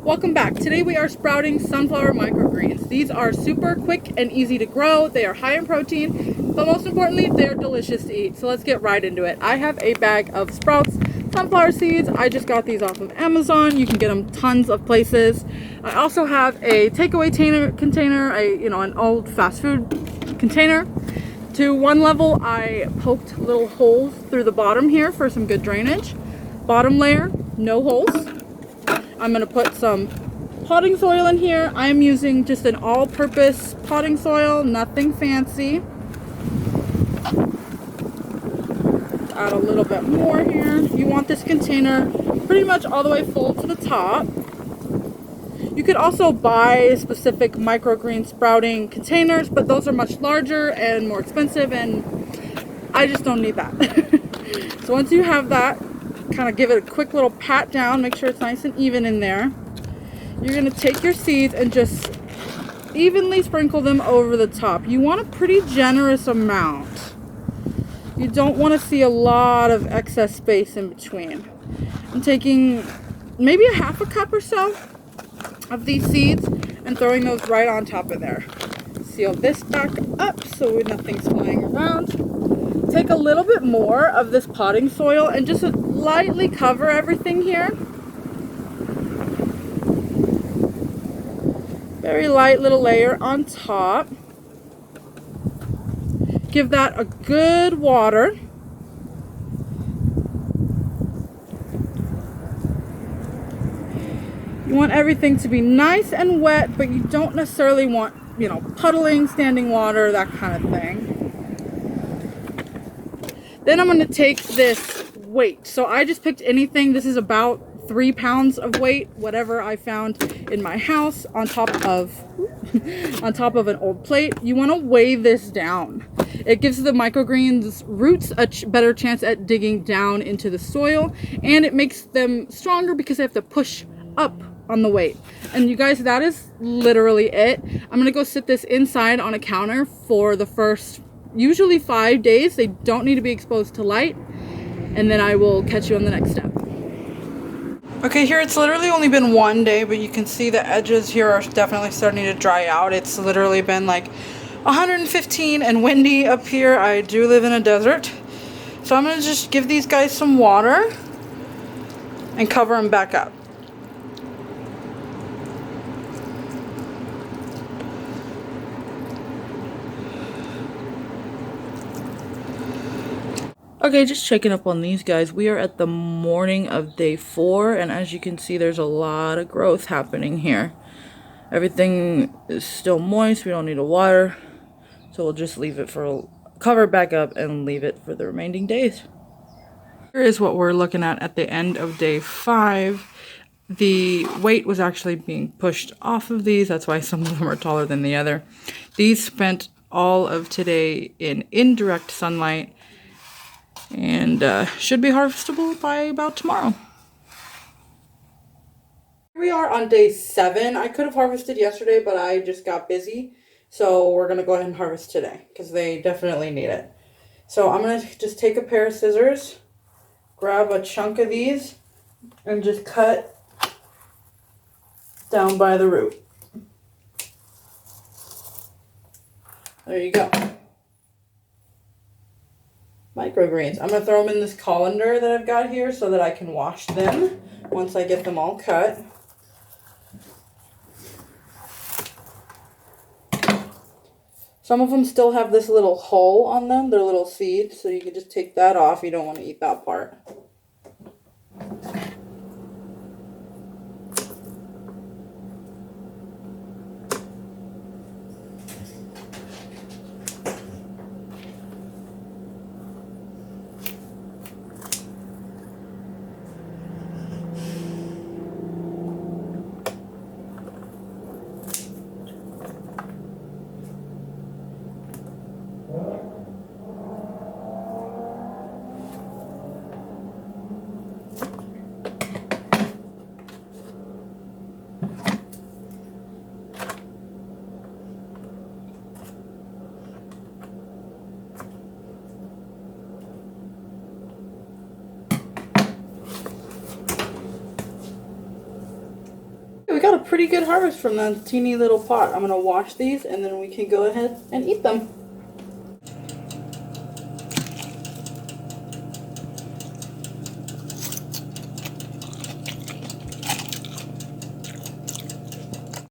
Welcome back. Today we are sprouting sunflower microgreens. These are super quick and easy to grow. They are high in protein, but most importantly, they are delicious to eat. So let's get right into it. I have a bag of sprouts, sunflower seeds. I just got these off of Amazon. You can get them tons of places. I also have a takeaway container, an old fast food container. To one level, I poked little holes through the bottom here for some good drainage. Bottom layer, no holes. I'm going to put some potting soil in here. I'm using just an all-purpose potting soil, nothing fancy. Add a little bit more here. You want this container pretty much all the way full to the top. You could also buy specific microgreen sprouting containers, but those are much larger and more expensive, and I just don't need that. So once you have that, kind of give it a quick little pat down, make sure it's nice and even in there. You're going to take your seeds and just evenly sprinkle them over the top. You want a pretty generous amount. You don't want to see a lot of excess space in between. I'm taking maybe a half a cup or so of these seeds and throwing those right on top of there. Seal this back up so nothing's flying around. Take a little bit more of this potting soil and just lightly cover everything here. Very light little layer on top. Give that a good water. You want everything to be nice and wet, but you don't necessarily want, puddling, standing water, that kind of thing. Then I'm going to take this weight. So I just picked anything. This is about 3 pounds of weight, whatever I found in my house, on top of an old plate. You want to weigh this down. It gives the microgreens roots a better chance at digging down into the soil, and it makes them stronger because they have to push up on the weight. And you guys, that is literally it. I'm going to go sit this inside on a counter for the first usually 5 days. They don't need to be exposed to light, and then I will catch you on the next step. Okay, here it's literally only been 1 day, but you can see the edges here are definitely starting to dry out. It's literally been like 115 and windy up here. I do live in a desert, so I'm gonna just give these guys some water and cover them back up. Okay, just checking up on these guys. We are at the morning of day 4, and as you can see, there's a lot of growth happening here. Everything is still moist. We don't need to water, so we'll just leave it cover it back up and leave it for the remaining days. Here is what we're looking at the end of day 5. The weight was actually being pushed off of these. That's why some of them are taller than the other. These spent all of today in indirect sunlight, and should be harvestable by about tomorrow. Here we are on day 7. I could have harvested yesterday, but I just got busy, so we're gonna go ahead and harvest today because they definitely need it. So I'm gonna just take a pair of scissors, grab a chunk of these, and just cut down by the root. There you go. Microgreens. I'm going to throw them in this colander that I've got here so that I can wash them once I get them all cut. Some of them still have this little hull on them, their little seeds, so you can just take that off. You don't want to eat that part. we got a pretty good harvest from that teeny little pot. I'm gonna wash these and then we can go ahead and eat them.